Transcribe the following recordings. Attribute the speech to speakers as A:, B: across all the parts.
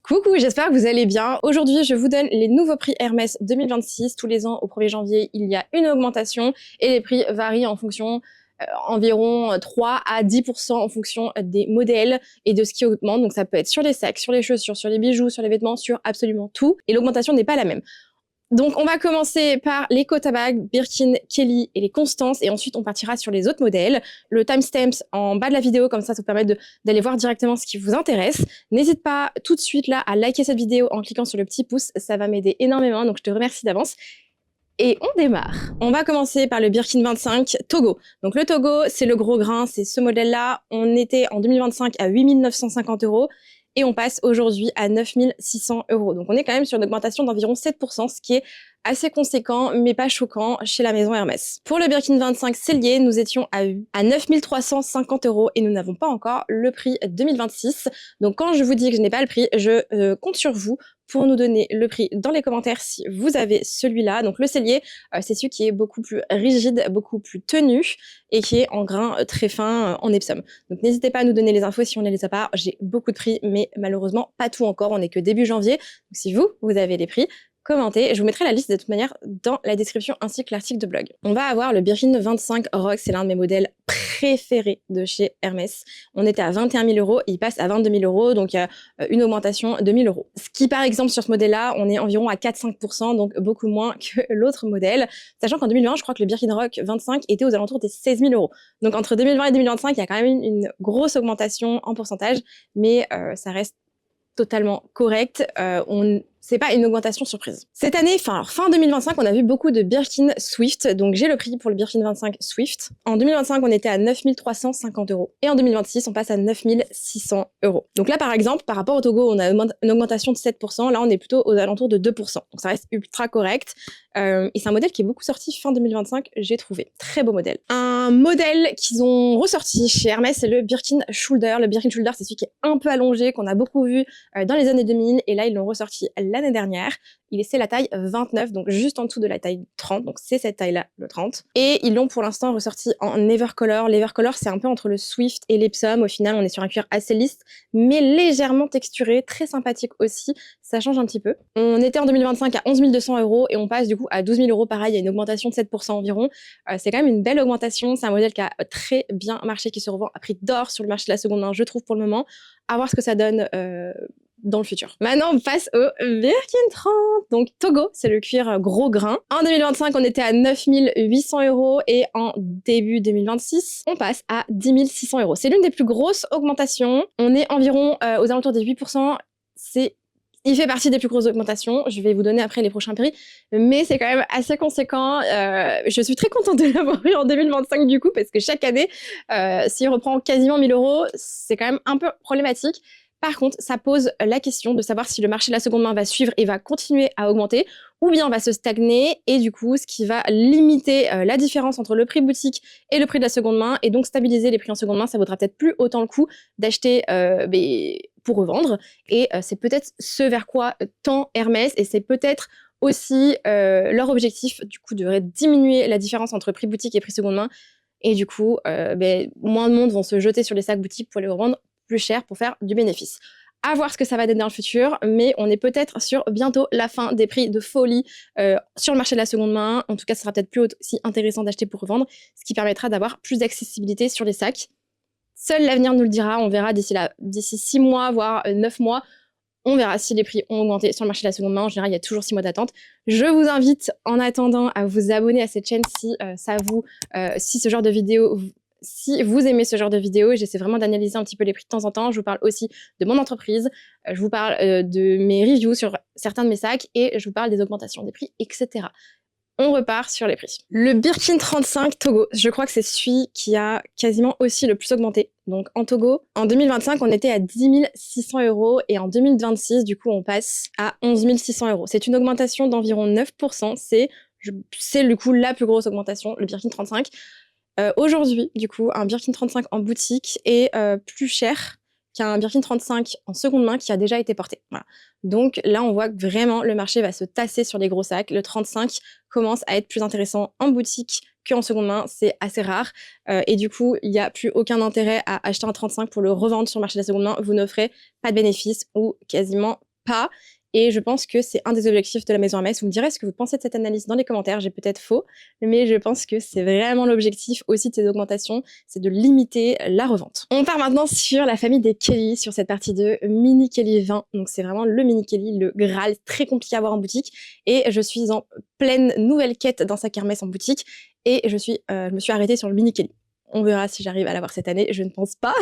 A: Coucou, j'espère que vous allez bien. Aujourd'hui, je vous donne les nouveaux prix Hermès 2026. Tous les ans, au 1er janvier, il y a une augmentation et les prix varient en fonction environ 3 à 10% en fonction des modèles et de ce qui augmente. Donc ça peut être sur les sacs, sur les chaussures, sur les bijoux, sur les vêtements, sur absolument tout. Et l'augmentation n'est pas la même. Donc, on va commencer par les Côte à Bague, Birkin, Kelly et les Constance. Et ensuite, on partira sur les autres modèles. Le timestamp en bas de la vidéo, comme ça vous permet d'aller voir directement ce qui vous intéresse. N'hésite pas tout de suite là à liker cette vidéo en cliquant sur le petit pouce. Ça va m'aider énormément, donc je te remercie d'avance. Et on démarre. On va commencer par le Birkin 25 Togo. Donc le Togo, c'est le gros grain, c'est ce modèle-là. On était en 2025 à 8 950 € et on passe aujourd'hui à 9 600 €. Donc on est quand même sur une augmentation d'environ 7%, ce qui est assez conséquent, mais pas choquant chez la maison Hermès. Pour le Birkin 25 Cellier, nous étions à 9 350 € et nous n'avons pas encore le prix 2026. Donc quand je vous dis que je n'ai pas le prix, je compte sur vous pour nous donner le prix dans les commentaires si vous avez celui-là. Donc le Cellier, c'est celui qui est beaucoup plus rigide, beaucoup plus tenu et qui est en grain très fin en Epsom. Donc n'hésitez pas à nous donner les infos si on ne les a pas. J'ai beaucoup de prix, mais malheureusement pas tout encore. On n'est que début janvier. Donc si vous avez les prix, commentez. Je vous mettrai la liste de toute manière dans la description ainsi que l'article de blog. On va avoir le Birkin 25 Rock, c'est l'un de mes modèles préférés de chez Hermès. On était à 21 000 €, il passe à 22 000 €, donc il y a une augmentation de 1 000 €. Ce qui, par exemple, sur ce modèle-là, on est environ à 4-5%, donc beaucoup moins que l'autre modèle, sachant qu'en 2020, je crois que le Birkin Rock 25 était aux alentours des 16 000 €. Donc entre 2020 et 2025, il y a quand même une grosse augmentation en pourcentage, mais ça reste totalement correct. C'est pas une augmentation surprise. Cette année, fin 2025, on a vu beaucoup de Birkin Swift. Donc, j'ai le prix pour le Birkin 25 Swift. En 2025, on était à 9 350 €. Et en 2026, on passe à 9 600 €. Donc là, par exemple, par rapport au Togo, on a une augmentation de 7%. Là, on est plutôt aux alentours de 2%. Donc, ça reste ultra correct. Et c'est un modèle qui est beaucoup sorti fin 2025, j'ai trouvé. Très beau modèle. Un modèle qu'ils ont ressorti chez Hermès, c'est le Birkin Shoulder. Le Birkin Shoulder, c'est celui qui est un peu allongé, qu'on a beaucoup vu dans les années 2000. Et là, ils l'ont ressorti l'année dernière. C'est la taille 29, donc juste en dessous de la taille 30. Donc c'est cette taille-là, le 30. Et ils l'ont pour l'instant ressorti en Evercolor. L'Evercolor, c'est un peu entre le Swift et l'Epsom. Au final, on est sur un cuir assez lisse, mais légèrement texturé, très sympathique aussi. Ça change un petit peu. On était en 2025 à 11 200 € et on passe du coup à 12 000 €. Pareil, il y a une augmentation de 7% environ. C'est quand même une belle augmentation. C'est un modèle qui a très bien marché, qui se revend à prix d'or sur le marché de la seconde main, je trouve, pour le moment. À voir ce que ça donne dans le futur. Maintenant, on passe au Birkin 30. Donc, Togo, c'est le cuir gros grain. En 2025, on était à 9 800 € et en début 2026, on passe à 10 600 €. C'est l'une des plus grosses augmentations. On est environ aux alentours des 8%. Il fait partie des plus grosses augmentations. Je vais vous donner après les prochains prix, mais c'est quand même assez conséquent. Je suis très contente de l'avoir eu en 2025 du coup, parce que chaque année, s'il reprend quasiment 1 000 €, c'est quand même un peu problématique. Par contre, ça pose la question de savoir si le marché de la seconde main va suivre et va continuer à augmenter, ou bien va se stagner, et du coup, ce qui va limiter la différence entre le prix boutique et le prix de la seconde main, et donc stabiliser les prix en seconde main. Ça vaudra peut-être plus autant le coup d'acheter pour revendre, et c'est peut-être ce vers quoi tend Hermès, et c'est peut-être aussi leur objectif, du coup, de diminuer la différence entre prix boutique et prix seconde main, et du coup, moins de monde vont se jeter sur les sacs boutiques pour les revendre plus cher pour faire du bénéfice. À voir ce que ça va donner dans le futur, mais on est peut-être sur bientôt la fin des prix de folie sur le marché de la seconde main. En tout cas, ce sera peut-être plus aussi intéressant d'acheter pour revendre, ce qui permettra d'avoir plus d'accessibilité sur les sacs. Seul l'avenir nous le dira, on verra d'ici 6 mois, voire 9 mois, on verra si les prix ont augmenté sur le marché de la seconde main. En général, il y a toujours 6 mois d'attente. Je vous invite en attendant à vous abonner à cette chaîne si ce genre de vidéo... Si vous aimez ce genre de vidéos, j'essaie vraiment d'analyser un petit peu les prix de temps en temps. Je vous parle aussi de mon entreprise, je vous parle de mes reviews sur certains de mes sacs et je vous parle des augmentations des prix, etc. On repart sur les prix. Le Birkin 35 Togo, je crois que c'est celui qui a quasiment aussi le plus augmenté. Donc en Togo, en 2025, on était à 10 600 € et en 2026, du coup, on passe à 11 600 €. C'est une augmentation d'environ 9%. C'est du coup la plus grosse augmentation, le Birkin 35. Aujourd'hui, du coup, un Birkin 35 en boutique est plus cher qu'un Birkin 35 en seconde main qui a déjà été porté. Voilà. Donc là, on voit que vraiment le marché va se tasser sur les gros sacs. Le 35 commence à être plus intéressant en boutique qu'en seconde main. C'est assez rare. Et du coup, il n'y a plus aucun intérêt à acheter un 35 pour le revendre sur le marché de la seconde main. Vous n'offrez pas de bénéfice ou quasiment pas. Et je pense que c'est un des objectifs de la maison Hermès. Vous me direz ce que vous pensez de cette analyse dans les commentaires. J'ai peut-être faux, mais je pense que c'est vraiment l'objectif aussi de ces augmentations, c'est de limiter la revente. On part maintenant sur la famille des Kelly, sur cette partie de Mini Kelly 20. Donc c'est vraiment le Mini Kelly, le Graal, très compliqué à avoir en boutique. Et je suis en pleine nouvelle quête d'un sac Hermès en boutique. Et je me suis arrêtée sur le Mini Kelly. On verra si j'arrive à l'avoir cette année, je ne pense pas,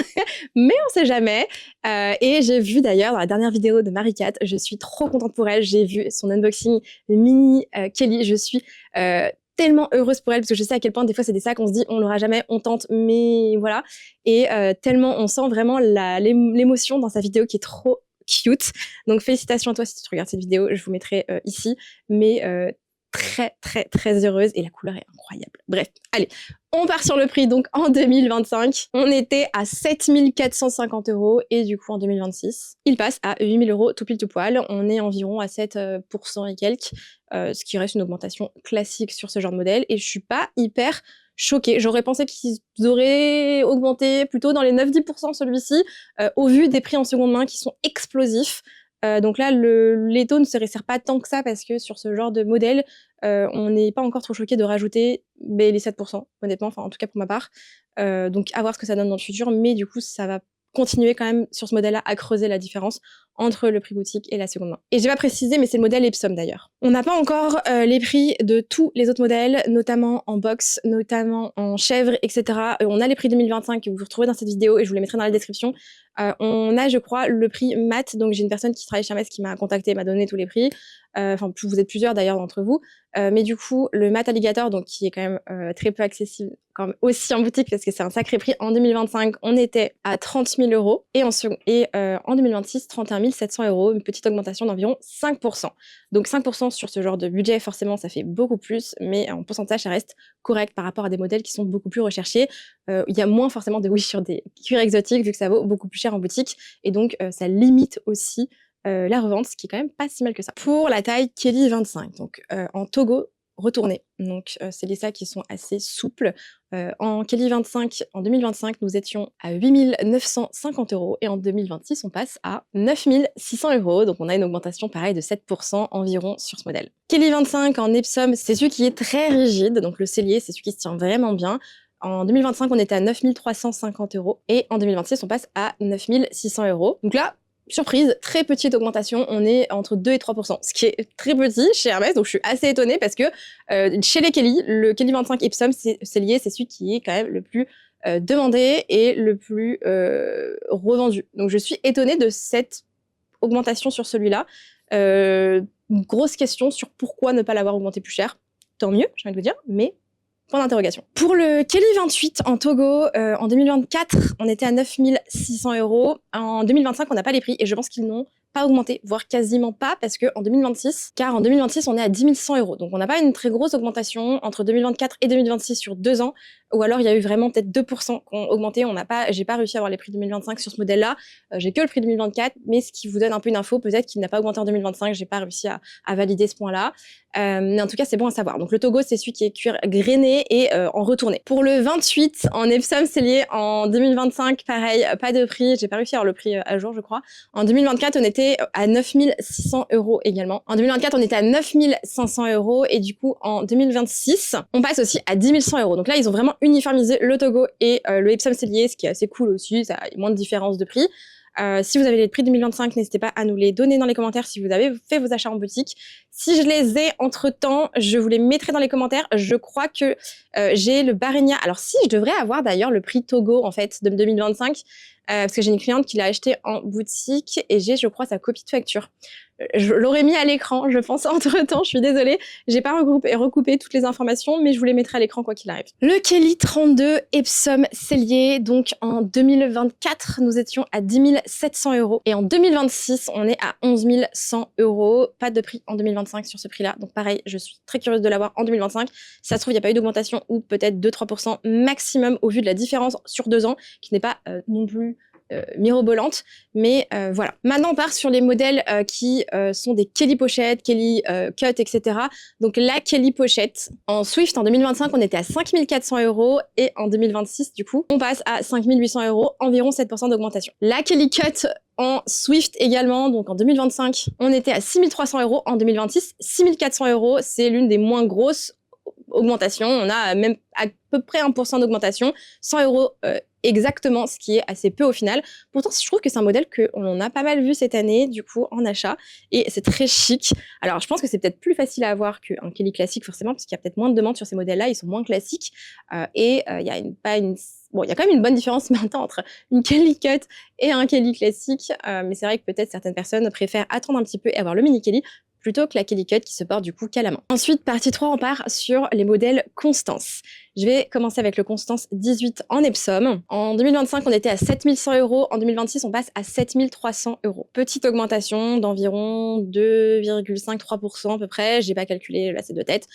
A: mais on sait jamais. Et j'ai vu d'ailleurs dans la dernière vidéo de Marie-Cat, je suis trop contente pour elle, j'ai vu son unboxing Mini Kelly, je suis tellement heureuse pour elle parce que je sais à quel point des fois c'est des sacs on se dit on l'aura jamais, on tente, mais voilà. Et tellement on sent vraiment l'émotion dans sa vidéo qui est trop cute. Donc félicitations à toi si tu regardes cette vidéo, je vous mettrai ici, mais très heureuse et la couleur est incroyable. Bref, allez, on part sur le prix. Donc en 2025, on était à 7 450 € et du coup en 2026, il passe à 8 000 € tout pile tout poil. On est environ à 7% et quelques, ce qui reste une augmentation classique sur ce genre de modèle et je suis pas hyper choquée. J'aurais pensé qu'ils auraient augmenté plutôt dans les 9-10% celui-ci, au vu des prix en seconde main qui sont explosifs. Donc là, les taux ne se resserrent pas tant que ça parce que sur ce genre de modèle, on n'est pas encore trop choqué de rajouter les 7%, honnêtement, enfin en tout cas pour ma part. Donc à voir ce que ça donne dans le futur, mais du coup ça va continuer quand même sur ce modèle-là à creuser la différence entre le prix boutique et la seconde main. Et j'ai pas précisé, mais c'est le modèle Epsom d'ailleurs. On n'a pas encore les prix de tous les autres modèles, notamment en box, notamment en chèvre, etc. On a les prix 2025 que vous retrouvez dans cette vidéo et je vous les mettrai dans la description. On a, je crois, le prix mat. Donc j'ai une personne qui travaille chez Hermès qui m'a contacté, m'a donné tous les prix. Enfin, vous êtes plusieurs d'ailleurs d'entre vous. Mais du coup, le mat alligator, donc qui est quand même très peu accessible, quand même aussi en boutique parce que c'est un sacré prix. En 2025, on était à 30 000 € et en 2026, 31 700 €, une petite augmentation d'environ 5%. Donc 5% sur ce genre de budget, forcément, ça fait beaucoup plus, mais en pourcentage, ça reste correct par rapport à des modèles qui sont beaucoup plus recherchés. Il y a moins forcément de wish sur des cuirs exotiques vu que ça vaut beaucoup plus cher en boutique et donc ça limite aussi la revente, ce qui est quand même pas si mal que ça. Pour la taille Kelly 25, donc en Togo retourné. Donc c'est les sacs qui sont assez souples. En Kelly 25, en 2025, nous étions à 8 950 € et en 2026, on passe à 9 600 €. Donc on a une augmentation pareille de 7% environ sur ce modèle. Kelly 25 en Epsom, c'est celui qui est très rigide. Donc le cellier, c'est celui qui se tient vraiment bien. En 2025, on était à 9 350 € et en 2026, on passe à 9 600 €. Donc là, surprise, très petite augmentation, on est entre 2 et 3%, ce qui est très petit chez Hermès, donc je suis assez étonnée parce que chez les Kelly, le Kelly 25 Epsom, c'est celui qui est quand même le plus demandé et le plus revendu. Donc je suis étonnée de cette augmentation sur celui-là. Grosse question sur pourquoi ne pas l'avoir augmenté plus cher. Tant mieux, j'ai envie de vous dire, mais point d'interrogation. Pour le Kelly 28 en Togo, en 2024, on était à 9 600 €. En 2025, on n'a pas les prix et je pense qu'ils n'ont pas augmenté, voire quasiment pas, parce qu'en 2026, en 2026, on est à 10 100 €. Donc on n'a pas une très grosse augmentation entre 2024 et 2026 sur 2 ans, ou alors il y a eu vraiment peut-être 2% qui ont augmenté. J'ai pas réussi à avoir les prix 2025 sur ce modèle-là. J'ai que le prix 2024, mais ce qui vous donne un peu une info, peut-être qu'il n'a pas augmenté en 2025. J'ai pas réussi à valider ce point-là. Mais en tout cas, c'est bon à savoir. Donc le Togo, c'est celui qui est cuir grainé et en retourné. Pour le 28 en Epsom cellier en 2025, pareil, pas de prix. J'ai pas réussi à avoir le prix à jour, je crois. En 2024, on était à 9 600 € également. En 2024, on était à 9 500 € et du coup, en 2026, on passe aussi à 10 100 €. Donc là, ils ont vraiment uniformisé le Togo et le Epsom cellier, ce qui est assez cool aussi. Ça a moins de différence de prix. Si vous avez les prix 2025, n'hésitez pas à nous les donner dans les commentaires si vous avez fait vos achats en boutique. Si je les ai entre-temps, je vous les mettrai dans les commentaires. Je crois que j'ai le Barenia. Alors si, je devrais avoir d'ailleurs le prix Togo en fait de 2025 parce que j'ai une cliente qui l'a acheté en boutique et j'ai, je crois, sa copie de facture. Je l'aurais mis à l'écran, je pense, entre-temps, je suis désolée. J'ai pas recoupé toutes les informations, mais je vous les mettrai à l'écran quoi qu'il arrive. Le Kelly 32 Epsom cellier, donc en 2024, nous étions à 10 700 € et en 2026, on est à 11 100 €. Pas de prix en 2025 sur ce prix-là, donc pareil, je suis très curieuse de l'avoir en 2025. Si ça se trouve, il n'y a pas eu d'augmentation ou peut-être 2-3% maximum au vu de la différence sur 2 ans, qui n'est pas non plus mirobolante, mais voilà. Maintenant on part sur les modèles qui sont des Kelly pochettes, Kelly cut, etc. Donc la Kelly pochette en Swift en 2025 on était à 5 400 € et en 2026 du coup on passe à 5 800 €, environ 7% d'augmentation. La Kelly cut En Swift également, donc en 2025, on était à 6 300 €. En 2026, 6 400 €. C'est l'une des moins grosses augmentations. On a même à peu près 1% d'augmentation, 100 € exactement, ce qui est assez peu au final. Pourtant, je trouve que c'est un modèle qu'on a pas mal vu cette année, du coup, en achat. Et c'est très chic. Alors, je pense que c'est peut-être plus facile à avoir qu'un Kelly classique, forcément, parce qu'il y a peut-être moins de demandes sur ces modèles-là. Ils sont moins classiques. Il y a il y a quand même une bonne différence maintenant entre une Kelly Cut et un Kelly classique. Mais c'est vrai que peut-être certaines personnes préfèrent attendre un petit peu et avoir le mini Kelly plutôt que la Kelly Cut qui se porte du coup qu'à la main. Ensuite, partie 3, on part sur les modèles Constance. Je vais commencer avec le Constance 18 en Epsom. En 2025, on était à 7 100 €. En 2026, on passe à 7 300 €. Petite augmentation d'environ 2,5-3% à peu près. J'ai pas calculé là, c'est de tête.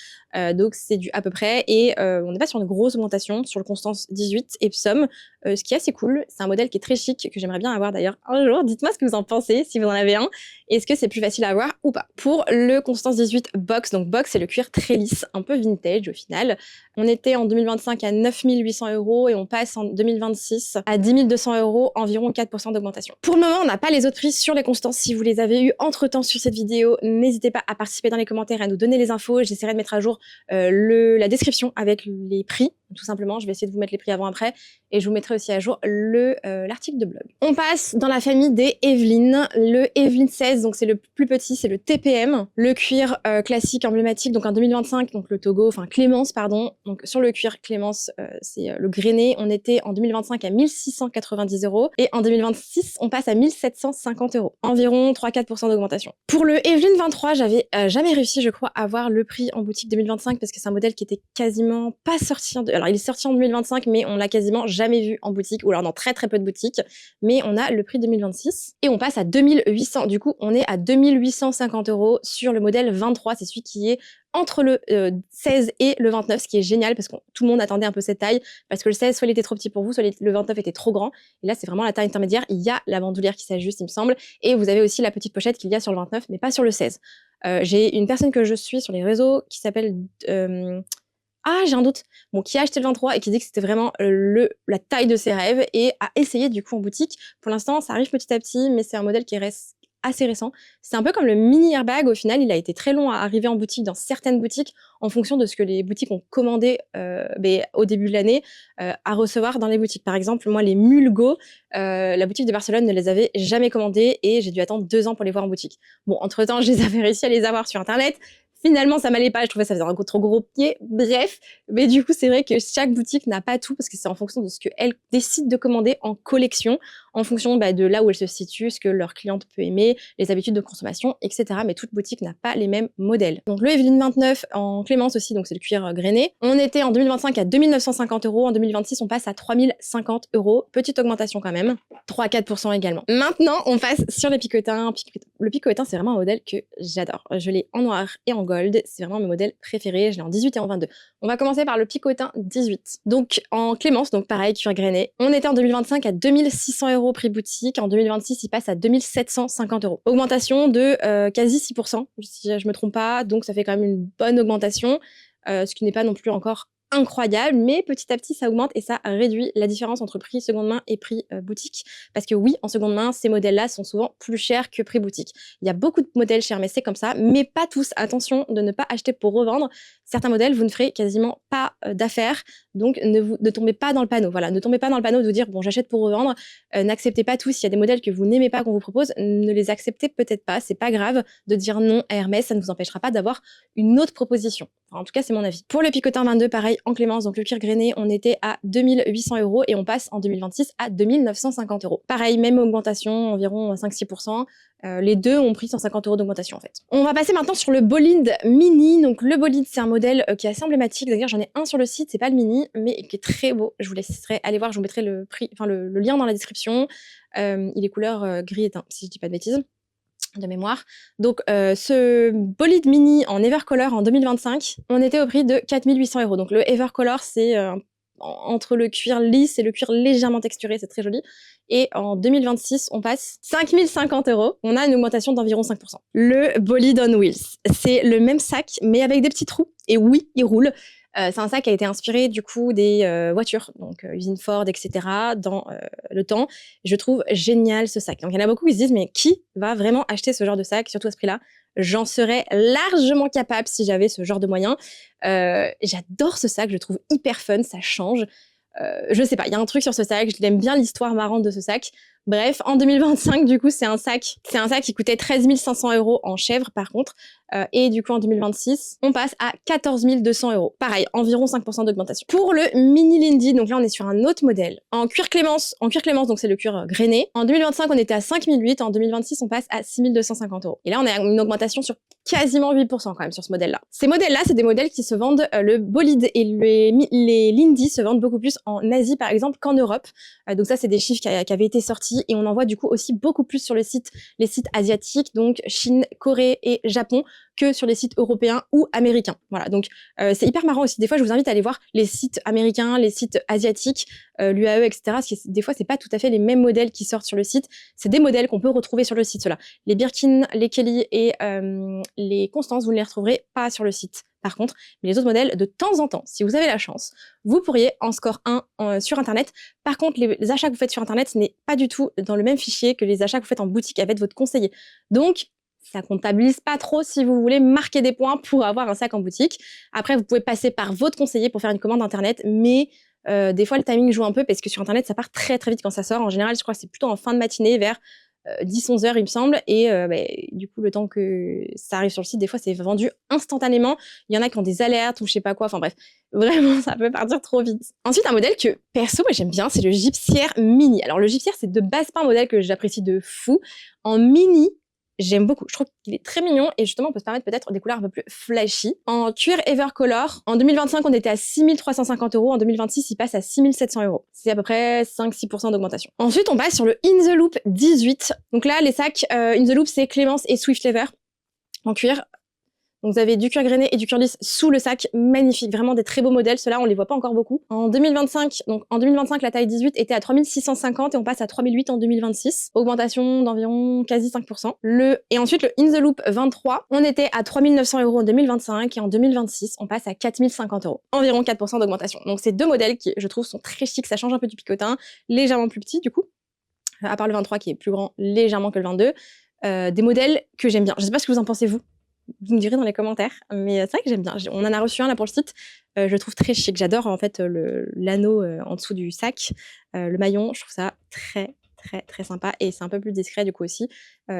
A: Donc c'est du à peu près. Et on n'est pas sur une grosse augmentation sur le Constance 18 Epsom, ce qui est assez cool. C'est un modèle qui est très chic, que j'aimerais bien avoir d'ailleurs un jour. Dites-moi ce que vous en pensez, si vous en avez un. Est-ce que c'est plus facile à avoir ou pas? Pour le Constance 18 Box, donc Box, c'est le cuir très lisse, un peu vintage au final. On était en 2025 à 9 800 € et on passe en 2026 à 10 200 €, environ 4% d'augmentation. Pour le moment, on n'a pas les autres prix sur les Constances. Si vous les avez eu entre-temps sur cette vidéo, n'hésitez pas à participer dans les commentaires et à nous donner les infos. J'essaierai de mettre à jour la description avec les prix. Tout simplement, je vais essayer de vous mettre les prix avant-après et je vous mettrai aussi à jour l'article de blog. On passe dans la famille des Evelyn. Le Evelyn 16, donc c'est le plus petit, c'est le TPM. Le cuir classique emblématique, donc en 2025, donc le Togo, enfin Clémence, pardon. Donc sur le cuir Clémence, c'est le grainé. On était en 2025 à 1690 € et en 2026, on passe à 1750 €. Environ 3-4% d'augmentation. Pour le Evelyn 23, j'avais jamais réussi, je crois, à avoir le prix en boutique 2025 parce que c'est un modèle qui était quasiment pas sorti. Alors, il est sorti en 2025, mais on l'a quasiment jamais vu en boutique, ou alors dans très très peu de boutiques. Mais on a le prix 2026 et on passe à 2800. Du coup, on est à 2850 € sur le modèle 23. C'est celui qui est entre le 16 et le 29, ce qui est génial parce que tout le monde attendait un peu cette taille, parce que le 16, soit il était trop petit pour vous, soit le 29 était trop grand. Et là, c'est vraiment la taille intermédiaire. Il y a la bandoulière qui s'ajuste, il me semble. Et vous avez aussi la petite pochette qu'il y a sur le 29, mais pas sur le 16. J'ai une personne que je suis sur les réseaux qui s'appelle... j'ai un doute. Bon, qui a acheté le 23 et qui dit que c'était vraiment la taille de ses rêves et a essayé du coup en boutique. Pour l'instant, ça arrive petit à petit, mais c'est un modèle qui reste assez récent. C'est un peu comme le mini airbag. Au final, il a été très long à arriver en boutique dans certaines boutiques en fonction de ce que les boutiques ont commandé au début de l'année à recevoir dans les boutiques. Par exemple, moi, les Mulgo, la boutique de Barcelone ne les avait jamais commandés et j'ai dû attendre 2 ans pour les voir en boutique. Bon, entre-temps, je les avais réussi à les avoir sur Internet. Finalement, ça m'allait pas, je trouvais ça faisait un trop gros pied. Bref, mais du coup, c'est vrai que chaque boutique n'a pas tout parce que c'est en fonction de ce qu'elle décide de commander en collection, en fonction de là où elle se situe, ce que leur cliente peut aimer, les habitudes de consommation, etc. Mais toute boutique n'a pas les mêmes modèles. Donc le Evelyn 29 en Clémence aussi, donc c'est le cuir grainé. On était en 2025 à 2950 €. En 2026, on passe à 3050 €. Petite augmentation quand même. 3-4% également. Maintenant, on passe sur les picotins. Le picotin, c'est vraiment un modèle que j'adore. Je l'ai en noir et en gold. C'est vraiment mes modèles préférés. Je l'ai en 18 et en 22. On va commencer par le picotin 18. Donc en Clémence, donc pareil, cuir grainé. On était en 2025 à 2600 € prix boutique. En 2026, il passe à 2750 €. Augmentation de quasi 6%, si je me trompe pas. Donc ça fait quand même une bonne augmentation, ce qui n'est pas non plus encore incroyable, mais petit à petit ça augmente et ça réduit la différence entre prix seconde main et prix boutique, parce que oui, en seconde main, ces modèles-là sont souvent plus chers que prix boutique. Il y a beaucoup de modèles chez Hermès, c'est comme ça, mais pas tous. Attention de ne pas acheter pour revendre. Certains modèles, vous ne ferez quasiment pas d'affaires, donc ne tombez pas dans le panneau. Voilà, ne tombez pas dans le panneau de vous dire bon, j'achète pour revendre. N'acceptez pas tous. S'il y a des modèles que vous n'aimez pas qu'on vous propose, ne les acceptez peut-être pas. C'est pas grave de dire non à Hermès, ça ne vous empêchera pas d'avoir une autre proposition. Enfin, en tout cas, c'est mon avis. Pour le picotin 22, pareil, en Clémence, donc le cuir grainé, on était à 2800 € et on passe en 2026 à 2950 €. Pareil, même augmentation, environ 5-6%. Les deux ont pris 150 € d'augmentation en fait. On va passer maintenant sur le bolide mini. Donc le bolide, c'est un modèle qui est assez emblématique. D'ailleurs, j'en ai un sur le site, c'est pas le mini, mais qui est très beau. Je vous laisserai aller voir, je vous mettrai le lien dans la description. Il est couleur gris éteint, si je dis pas de bêtises de mémoire. Donc ce bolide mini en Evercolor en 2025, on était au prix de 4800 €. Donc le Evercolor, c'est entre le cuir lisse et le cuir légèrement texturé, c'est très joli. Et en 2026, on passe 5050 €. On a une augmentation d'environ 5%. Le bolide on wheels, c'est le même sac, mais avec des petits trous. Et oui, il roule. C'est un sac qui a été inspiré du coup des voitures, donc usine Ford, etc. dans le temps. Je trouve génial ce sac. Donc il y en a beaucoup qui se disent mais qui va vraiment acheter ce genre de sac, surtout à ce prix-là? J'en serais largement capable si j'avais ce genre de moyens. J'adore ce sac, je le trouve hyper fun, ça change. Je sais pas, il y a un truc sur ce sac, je l'aime bien l'histoire marrante de ce sac. Bref, en 2025, du coup, c'est un sac qui coûtait 13 500 € en chèvre, par contre. Et du coup, en 2026, on passe à 14 200 €. Pareil, environ 5% d'augmentation. Pour le mini Lindy, donc là, on est sur un autre modèle. En cuir Clémence, donc c'est le cuir grainé. En 2025, on était à 5 008. En 2026, on passe à 6 250 €. Et là, on a une augmentation sur quasiment 8% quand même sur ce modèle-là. Ces modèles-là, c'est des modèles qui se vendent, le bolide et les Lindy se vendent beaucoup plus en Asie, par exemple, qu'en Europe. Donc ça, c'est des chiffres qui avaient été sortis et on en voit du coup aussi beaucoup plus sur les sites asiatiques, donc Chine, Corée et Japon, que sur les sites européens ou américains. Voilà, donc c'est hyper marrant aussi. Des fois, je vous invite à aller voir les sites américains, les sites asiatiques, l'UAE, etc. Parce que des fois, c'est pas tout à fait les mêmes modèles qui sortent sur le site. C'est des modèles qu'on peut retrouver sur le site, ceux-là. Les Birkin, les Kelly et les Constance, vous ne les retrouverez pas sur le site. Par contre, mais les autres modèles, de temps en temps, si vous avez la chance, vous pourriez en score 1 sur Internet. Par contre, les achats que vous faites sur Internet, ce n'est pas du tout dans le même fichier que les achats que vous faites en boutique avec votre conseiller. Donc, ça comptabilise pas trop si vous voulez marquer des points pour avoir un sac en boutique. Après, vous pouvez passer par votre conseiller pour faire une commande Internet, mais des fois, le timing joue un peu parce que sur Internet, ça part très très vite quand ça sort. En général, je crois que c'est plutôt en fin de matinée, vers 10-11 heures, il me semble. Et du coup, le temps que ça arrive sur le site, des fois, c'est vendu instantanément. Il y en a qui ont des alertes ou je sais pas quoi. Enfin bref, vraiment, ça peut partir trop vite. Ensuite, un modèle que, perso, moi, j'aime bien, c'est le Gypsière Mini. Alors, le Gypsière, c'est de base pas un modèle que j'apprécie de fou. En mini, j'aime beaucoup. Je trouve qu'il est très mignon et justement, on peut se permettre peut-être des couleurs un peu plus flashy. En cuir Evercolor, en 2025, on était à 6 350 €. En 2026, il passe à 6 700 €. C'est à peu près 5-6% d'augmentation. Ensuite, on passe sur le In The Loop 18. Donc là, les sacs In The Loop, c'est Clémence et Swift Leather en cuir. Donc vous avez du cuir grainé et du cuir lisse sous le sac, magnifique, vraiment des très beaux modèles. Ceux-là, on les voit pas encore beaucoup. En 2025, la taille 18 était à 3 650 et on passe à 3 008 en 2026. Augmentation d'environ quasi 5%. Et ensuite, le In The Loop 23, on était à 3 900 € en 2025 et en 2026, on passe à 4 050 €. Environ 4% d'augmentation. Donc c'est deux modèles qui, je trouve, sont très chics. Ça change un peu du picotin, légèrement plus petit du coup. À part le 23 qui est plus grand légèrement que le 22. Des modèles que j'aime bien. Je sais pas ce que vous en pensez, vous me direz dans les commentaires, mais c'est vrai que j'aime bien. On en a reçu un là pour le site, je le trouve très chic. J'adore en fait l'anneau en dessous du sac, le maillon, je trouve ça très très très sympa et c'est un peu plus discret du coup aussi.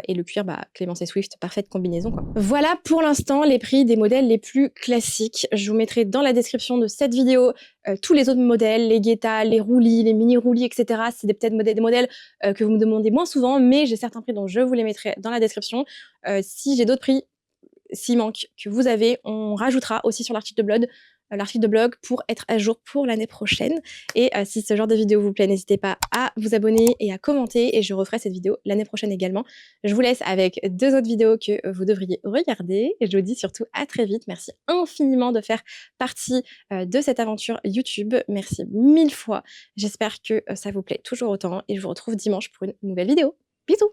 A: Et le cuir, Clémence et Swift, parfaite combinaison quoi. Voilà pour l'instant les prix des modèles les plus classiques. Je vous mettrai dans la description de cette vidéo tous les autres modèles, les Guetta, les roulis, les mini roulis, etc. C'est peut-être des modèles que vous me demandez moins souvent, mais j'ai certains prix dont je vous les mettrai dans la description. Si j'ai d'autres prix, s'il manque, que vous avez, on rajoutera aussi sur l'article de blog pour être à jour pour l'année prochaine. Et si ce genre de vidéo vous plaît, n'hésitez pas à vous abonner et à commenter et je referai cette vidéo l'année prochaine également. Je vous laisse avec deux autres vidéos que vous devriez regarder et je vous dis surtout à très vite. Merci infiniment de faire partie de cette aventure YouTube. Merci 1000 fois. J'espère que ça vous plaît toujours autant et je vous retrouve dimanche pour une nouvelle vidéo. Bisous!